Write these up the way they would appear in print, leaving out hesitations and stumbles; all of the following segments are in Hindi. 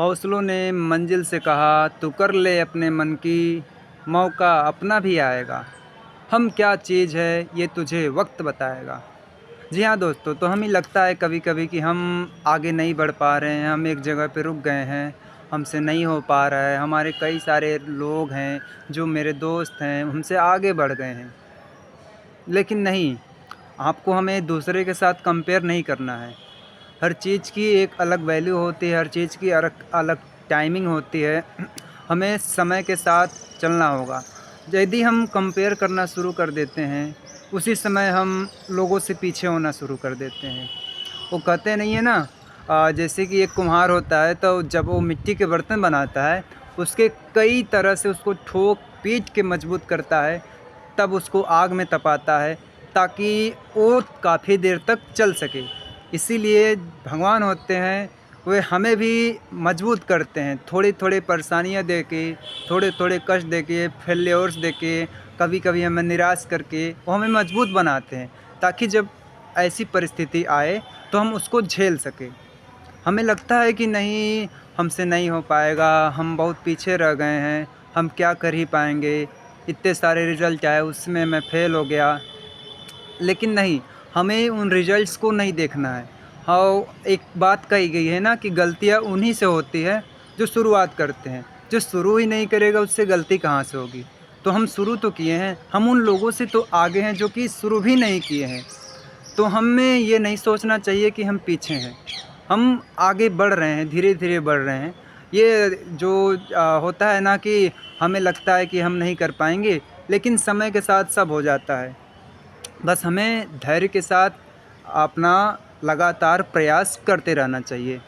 हौसलों ने मंजिल से कहा, तू कर ले अपने मन की, मौका अपना भी आएगा। हम क्या चीज़ है ये तुझे वक्त बताएगा। जी हाँ दोस्तों, तो हमें लगता है कभी-कभी कि हम आगे नहीं बढ़ पा रहे हैं, हम एक जगह पे रुक गए हैं, हमसे नहीं हो पा रहा है। हमारे कई सारे लोग हैं, जो मेरे दोस्त हैं, हमसे आगे बढ़ गए हैं। लेकिन नहीं, आपको हमें दूसरे के साथ कंपेयर नहीं करना है। हर चीज़ की एक अलग वैल्यू होती है, हर चीज़ की अलग अलग टाइमिंग होती है। हमें समय के साथ चलना होगा। यदि हम कंपेयर करना शुरू कर देते हैं, उसी समय हम लोगों से पीछे होना शुरू कर देते हैं। वो कहते नहीं है ना, जैसे कि एक कुम्हार होता है, तो जब वो मिट्टी के बर्तन बनाता है, उसके कई तरह से उसको ठोक-पीट के मजबूत करता है, तब उसको आग में तपाता है, ताकि वो काफ़ी देर तक चल सके। इसीलिए भगवान होते हैं, वे हमें भी मजबूत करते हैं, थोड़ी-थोड़ी परेशानियाँ दे के, थोड़े-थोड़े कष्ट दे के, फेल्योर्स दे के, कभी-कभी हमें निराश करके, वो हमें मजबूत बनाते हैं, ताकि जब ऐसी परिस्थिति आए, तो हम उसको झेल सकें। हमें लगता है कि नहीं, हमसे नहीं हो पाएगा, हम बहुत पीछे रह गए हैं, हम क्या कर ही पाएँगे, इतने सारे रिज़ल्ट आए, उसमें मैं फ़ेल हो गया। लेकिन नहीं, हमें उन रिज़ल्ट्स को नहीं देखना है। हाँ, एक बात कही गई है ना कि गलतियाँ उन्हीं से होती है, जो शुरुआत करते हैं। जो शुरू ही नहीं करेगा, उससे गलती कहाँ से होगी? तो हम शुरू तो किए हैं, हम उन लोगों से तो आगे हैं, जो कि शुरू भी नहीं किए हैं। तो हमें ये नहीं सोचना चाहिए कि हम पीछे हैं। हम आगे बढ़ रहे हैं, धीरे-धीरे बढ़ रहे हैं। ये जो होता है ना कि हमें लगता है कि हम नहीं कर पाएँगे, लेकिन समय के साथ सब हो जाता है। बस हमें धैर्य के साथ अपना लगातार प्रयास करते रहना चाहिए।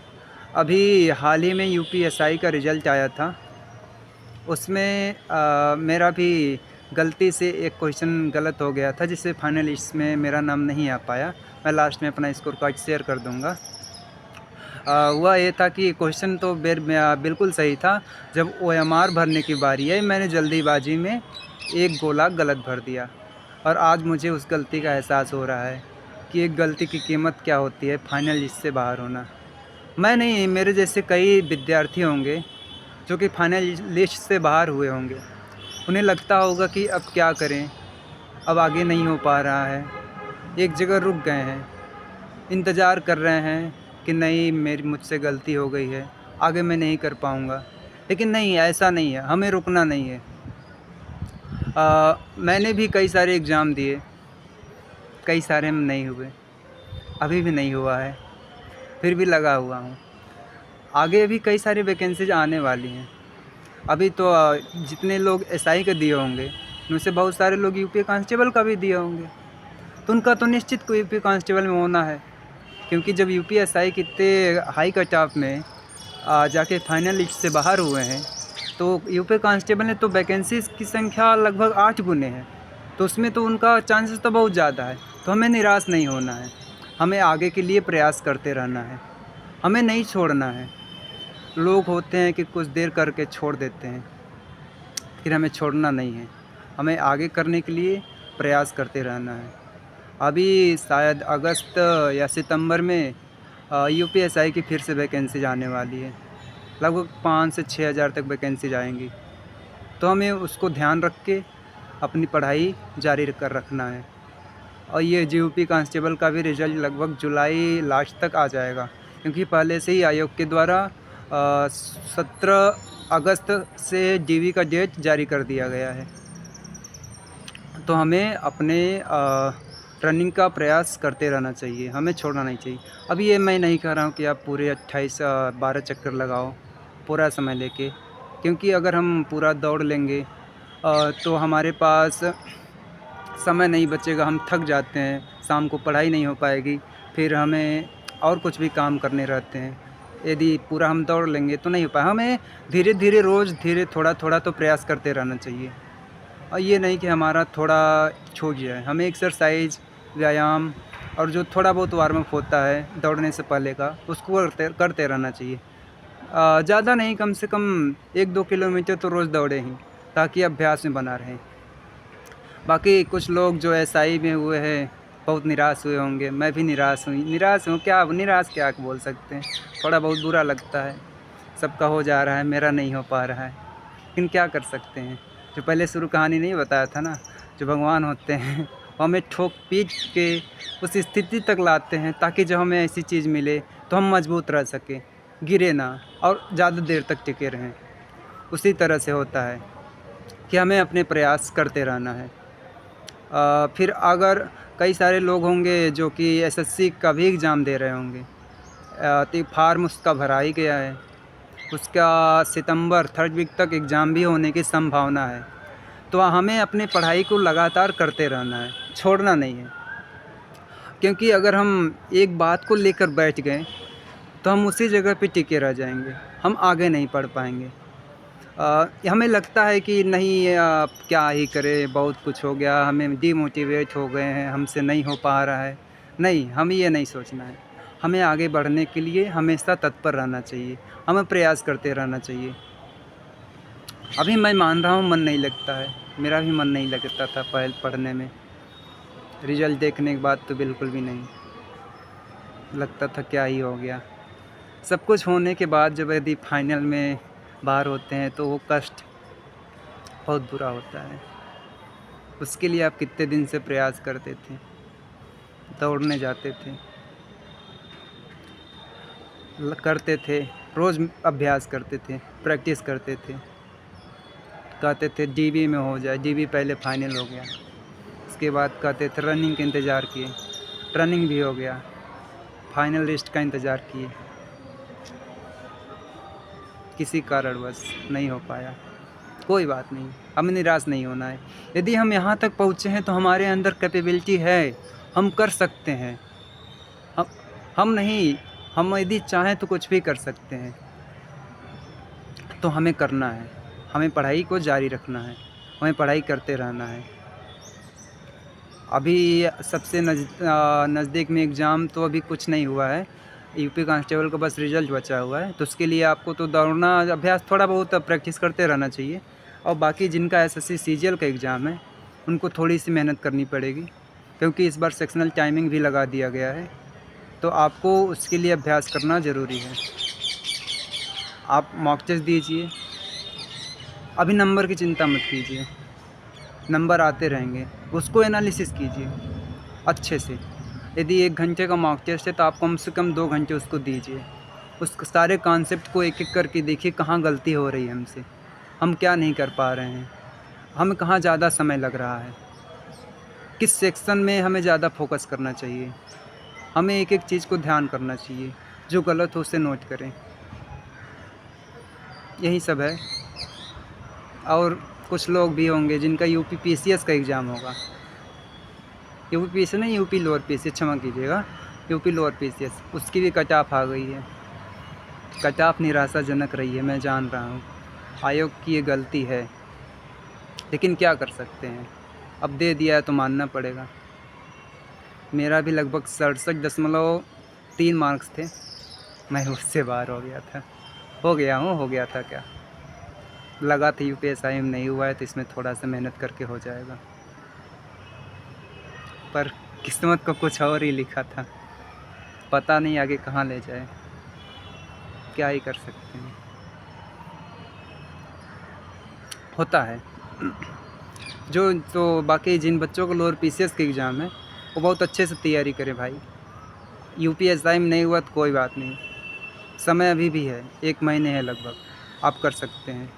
अभी हाल ही में यूपीएसआई का रिज़ल्ट आया था। उसमें मेरा भी गलती से एक क्वेश्चन गलत हो गया था, जिससे फाइनल लिस्ट में मेरा नाम नहीं आ पाया। मैं लास्ट में अपना स्कोर कार्ड शेयर कर दूँगा। हुआ ये था कि क्वेश्चन तो बिल्कुल सही था। जब ओएमआर भरने की बारी आई, मैंने जल्दीबाजी में एक गोला गलत भर दिया, और आज मुझे उस गलती का एहसास हो रहा है कि एक गलती की कीमत क्या होती है, फाइनल लिस्ट से बाहर होना। मैं नहीं, मेरे जैसे कई विद्यार्थी होंगे, जो कि फाइनल लिस्ट से बाहर हुए होंगे। उन्हें लगता होगा कि अब क्या करें, अब आगे नहीं हो पा रहा है, एक जगह रुक गए हैं, इंतज़ार कर रहे हैं कि नहीं, मेरी मुझसे गलती हो गई है, आगे मैं नहीं कर पाऊँगा। लेकिन नहीं, ऐसा नहीं है, हमें रुकना नहीं है। मैंने भी कई सारे एग्ज़ाम दिए, कई सारे में नहीं हुए, अभी भी नहीं हुआ है, फिर भी लगा हुआ हूँ। आगे भी कई सारी वैकेंसीज़ आने वाली हैं। अभी तो जितने लोग एसआई के दिए होंगे, उनमें से बहुत सारे लोग यूपी कांस्टेबल का भी दिए होंगे, तो उनका तो निश्चित को यूपी कांस्टेबल में होना है। क्योंकि जब यूपीएसआई के इतने हाई कट ऑफ में जाके फाइनल लिस्ट से बाहर हुए हैं, तो यूपी कांस्टेबल ने तो वैकेंसीज़ की संख्या लगभग 8 गुने है, तो उसमें तो उनका चांसेस तो बहुत ज़्यादा है। तो हमें निराश नहीं होना है, हमें आगे के लिए प्रयास करते रहना है, हमें नहीं छोड़ना है। लोग होते हैं कि कुछ देर करके छोड़ देते हैं, लेकिन हमें छोड़ना नहीं है, हमें आगे करने के लिए प्रयास करते रहना है। अभी शायद अगस्त या सितंबर में यूपीएसआई की फिर से वैकेंसीज आने वाली है। लगभग 5 से 6 हज़ार तक वैकेंसीज आएंगी, तो हमें उसको ध्यान रख के अपनी पढ़ाई जारी कर रखना है। और ये जीयूपी कांस्टेबल का भी रिज़ल्ट लगभग जुलाई लास्ट तक आ जाएगा, क्योंकि पहले से ही आयोग के द्वारा 17 अगस्त से डीवी का डेट जारी कर दिया गया है। तो हमें अपने रनिंग का प्रयास करते रहना चाहिए, हमें छोड़ना नहीं चाहिए। अभी ये मैं नहीं कह रहा हूँ कि आप पूरे 12 चक्कर लगाओ पूरा समय लेके, क्योंकि अगर हम पूरा दौड़ लेंगे तो हमारे पास समय नहीं बचेगा, हम थक जाते हैं, शाम को पढ़ाई नहीं हो पाएगी, फिर हमें और कुछ भी काम करने रहते हैं। यदि पूरा हम दौड़ लेंगे तो नहीं हो पाएगा। हमें धीरे-धीरे रोज़ धीरे थोड़ा-थोड़ा तो प्रयास करते रहना चाहिए। और ये नहीं कि हमारा थोड़ा छूट जाए, हमें एक्सरसाइज, व्यायाम और जो थोड़ा बहुत वार्म अप होता है दौड़ने से पहले का, उसको करते करते रहना चाहिए। ज़्यादा नहीं, कम से कम 1-2 किलोमीटर तो रोज़ दौड़ें ही, ताकि अभ्यास में बना रहें। बाकी कुछ लोग जो एसआई में हुए हैं, बहुत निराश हुए होंगे, मैं भी निराश हूँ, क्या निराश क्या बोल सकते हैं, थोड़ा बहुत बुरा लगता है। सबका हो जा रहा है, मेरा नहीं हो पा रहा है। लेकिन क्या कर सकते हैं, जो पहले शुरू कहानी नहीं बताया था ना, जो भगवान होते हैं वो हमें ठोक पीट के उस स्थिति तक लाते हैं ताकि जब हमें ऐसी चीज़ मिले तो हम मजबूत रह सकें, गिरे ना और ज़्यादा देर तक टिके रहें। उसी तरह से होता है कि हमें अपने प्रयास करते रहना है। फिर अगर कई सारे लोग होंगे जो कि एसएससी का भी एग्ज़ाम दे रहे होंगे, तो फार्म उसका भरा ही गया है, उसका सितंबर 3rd वीक तक एग्ज़ाम भी होने की संभावना है। तो हमें अपनी पढ़ाई को लगातार करते रहना है, छोड़ना नहीं है। क्योंकि अगर हम एक बात को लेकर बैठ गए तो हम उसी जगह पे टिके रह जाएंगे, हम आगे नहीं पढ़ पाएंगे। हमें लगता है कि नहीं, क्या ही करें, बहुत कुछ हो गया, हमें डिमोटिवेट हो गए हैं, हमसे नहीं हो पा रहा है। नहीं, हमें ये नहीं सोचना है। हमें आगे बढ़ने के लिए हमेशा तत्पर रहना चाहिए, हमें प्रयास करते रहना चाहिए। अभी मैं मान रहा हूँ मन नहीं लगता है, मेरा भी मन नहीं लगता था पहले पढ़ने में। रिज़ल्ट देखने के बाद तो बिल्कुल भी नहीं, लगता था क्या ही हो गया। सब कुछ होने के बाद जब यदि फाइनल में बाहर होते हैं तो वो कष्ट बहुत बुरा होता है। उसके लिए आप कितने दिन से प्रयास करते थे, दौड़ने जाते थे, करते थे, रोज़ अभ्यास करते थे, प्रैक्टिस करते थे, कहते थे डीबी में हो जाए, डीबी पहले फाइनल हो गया। उसके बाद कहते थे रनिंग का इंतज़ार किए, रनिंग भी हो गया, फाइनल लिस्ट का इंतज़ार किए, किसी कारणवश नहीं हो पाया। कोई बात नहीं, हमें निराश नहीं होना है। यदि हम यहाँ तक पहुँचे हैं तो हमारे अंदर कैपेबिलिटी है, हम कर सकते हैं। हम हम नहीं, हम यदि चाहें तो कुछ भी कर सकते हैं। तो हमें करना है, हमें पढ़ाई को जारी रखना है, हमें पढ़ाई करते रहना है। अभी सबसे नज़दीक में एग्ज़ाम तो अभी कुछ नहीं हुआ है, यूपी कांस्टेबल का बस रिज़ल्ट बचा हुआ है। तो उसके लिए आपको तो दौड़ना, अभ्यास, थोड़ा बहुत प्रैक्टिस करते रहना चाहिए। और बाकी जिनका एसएससी सीजीएल का एग्ज़ाम है उनको थोड़ी सी मेहनत करनी पड़ेगी, क्योंकि इस बार सेक्शनल टाइमिंग भी लगा दिया गया है। तो आपको उसके लिए अभ्यास करना ज़रूरी है। आप मॉक टेस्ट दीजिए, अभी नंबर की चिंता मत कीजिए, नंबर आते रहेंगे, उसको एनालिसिस कीजिए अच्छे से। यदि 1 घंटे का मॉक टेस्ट है तो आप कम से कम 2 घंटे उसको दीजिए। उस सारे कॉन्सेप्ट को एक-एक करके देखिए, कहाँ गलती हो रही है हमसे, हम क्या नहीं कर पा रहे हैं, हमें कहाँ ज़्यादा समय लग रहा है, किस सेक्शन में हमें ज़्यादा फोकस करना चाहिए। हमें एक-एक चीज़ को ध्यान करना चाहिए, जो गलत हो उसे नोट करें। यही सब है। और कुछ लोग भी होंगे जिनका यूपी पीसीएस का एग्ज़ाम होगा, यूपी पीसीएस नहीं, यूपी लोअर पीसीएस, क्षमा कीजिएगा, यूपी लोअर पीसीएस, उसकी भी कट ऑफ आ गई है। कट ऑफ निराशाजनक रही है, मैं जान रहा हूँ, आयोग की ये गलती है, लेकिन क्या कर सकते हैं, अब दे दिया है तो मानना पड़ेगा। मेरा भी लगभग 67.3 मार्क्स थे, मैं उससे बाहर हो गया था, हो गया था क्या, लगा था यूपीएसआई में नहीं हुआ है तो इसमें थोड़ा सा मेहनत करके हो जाएगा, पर किस्मत को कुछ और ही लिखा था, पता नहीं आगे कहाँ ले जाए, क्या ही कर सकते हैं, होता है। जो तो बाकी जिन बच्चों को लोअर पीसीएस के एग्ज़ाम है वो बहुत अच्छे से तैयारी करें भाई। यूपीएसआई में नहीं हुआ तो कोई बात नहीं, समय अभी भी है, 1 महीने है लगभग, आप कर सकते हैं,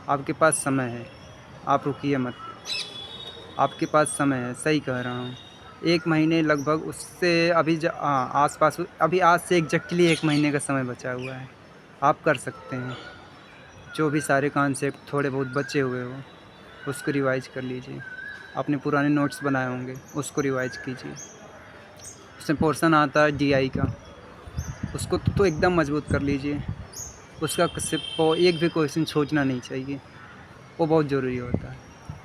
आपके पास समय है, आप रुकिए मत, आपके पास समय है, सही कह रहा हूँ। 1 महीने लगभग, उससे अभी आस-पास, अभी आज से एग्जैक्टली 1 महीने का समय बचा हुआ है, आप कर सकते हैं। जो भी सारे कॉन्सेप्ट थोड़े बहुत बचे हुए हो उसको रिवाइज़ कर लीजिए, आपने पुराने नोट्स बनाए होंगे उसको रिवाइज़ कीजिए। उसमें पोर्शन आता है डीआई का, उसको तो एकदम मजबूत कर लीजिए, उसका एक भी क्वेश्चन छूटना नहीं चाहिए, वो बहुत ज़रूरी होता है।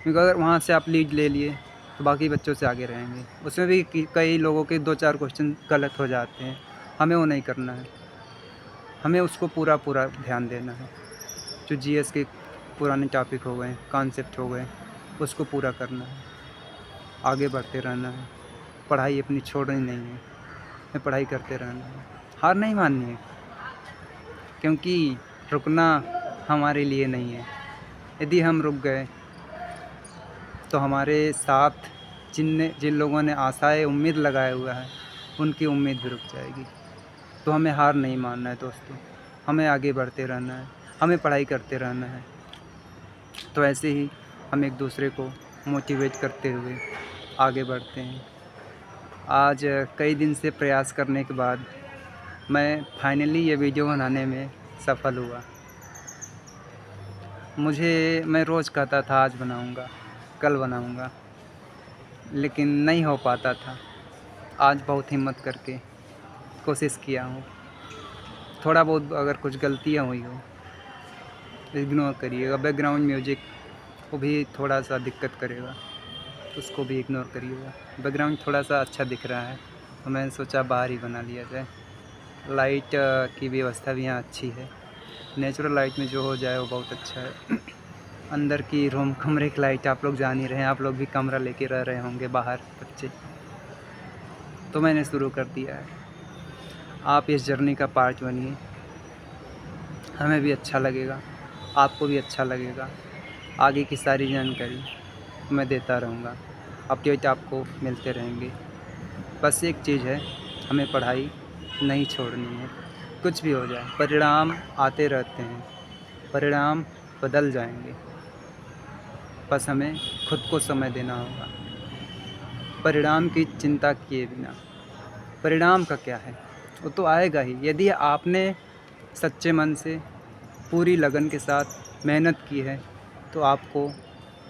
क्योंकि अगर वहाँ से आप लीड ले लिए तो बाकी बच्चों से आगे रहेंगे। उसमें भी कई लोगों के 2-4 क्वेश्चन गलत हो जाते हैं, हमें वो नहीं करना है, हमें उसको पूरा ध्यान देना है। जो जीएस के पुराने टॉपिक हो गए, कॉन्सेप्ट हो गए, उसको पूरा करना है, आगे बढ़ते रहना है, पढ़ाई अपनी छोड़नी नहीं है, हमें पढ़ाई करते रहना है, हार नहीं माननी है, क्योंकि रुकना हमारे लिए नहीं है। यदि हम रुक गए तो हमारे साथ जिन लोगों ने आशाएं उम्मीद लगाए हुआ है, उनकी उम्मीद भी रुक जाएगी। तो हमें हार नहीं मानना है दोस्तों, हमें आगे बढ़ते रहना है, हमें पढ़ाई करते रहना है। तो ऐसे ही हम एक दूसरे को मोटिवेट करते हुए आगे बढ़ते हैं। आज कई दिन से प्रयास करने के बाद मैं फाइनली ये वीडियो बनाने में सफल हुआ। मैं रोज़ कहता था आज बनाऊंगा, कल बनाऊंगा, लेकिन नहीं हो पाता था। आज बहुत हिम्मत करके कोशिश किया हूँ। थोड़ा बहुत अगर कुछ गलतियाँ हुई हो इग्नोर करिएगा। बैकग्राउंड म्यूजिक को भी थोड़ा सा दिक्कत करेगा, उसको भी इग्नोर करिएगा। बैकग्राउंड थोड़ा सा अच्छा दिख रहा है तो मैंने सोचा बाहर ही बना लिया जाए। लाइट की व्यवस्था भी यहाँ अच्छी है, नेचुरल लाइट में जो हो जाए वो बहुत अच्छा है। अंदर की कमरे की लाइट आप लोग जान ही रहे हैं, आप लोग भी कमरा लेके रह रहे होंगे बाहर बच्चे। तो मैंने शुरू कर दिया है, आप इस जर्नी का पार्ट बनिए। हमें भी अच्छा लगेगा, आपको भी अच्छा लगेगा। आगे की सारी जानकारी मैं देता रहूँगा, अपडेट आपको मिलते रहेंगे। बस एक चीज़ है, हमें पढ़ाई नहीं छोड़नी है। कुछ भी हो जाए, परिणाम आते रहते हैं, परिणाम बदल जाएंगे। बस हमें खुद को समय देना होगा, परिणाम की चिंता किए बिना। परिणाम का क्या है, वो तो आएगा ही। यदि आपने सच्चे मन से पूरी लगन के साथ मेहनत की है तो आपको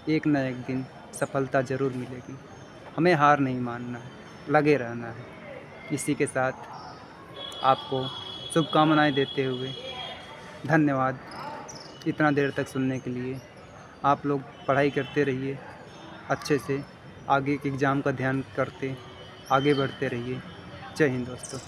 एक न एक दिन सफलता ज़रूर मिलेगी। हमें हार नहीं मानना है, लगे रहना है। इसी के साथ आपको शुभकामनाएं देते हुए धन्यवाद इतना देर तक सुनने के लिए। आप लोग पढ़ाई करते रहिए अच्छे से, आगे के एग्ज़ाम का ध्यान करते आगे बढ़ते रहिए। जय हिंद दोस्तों।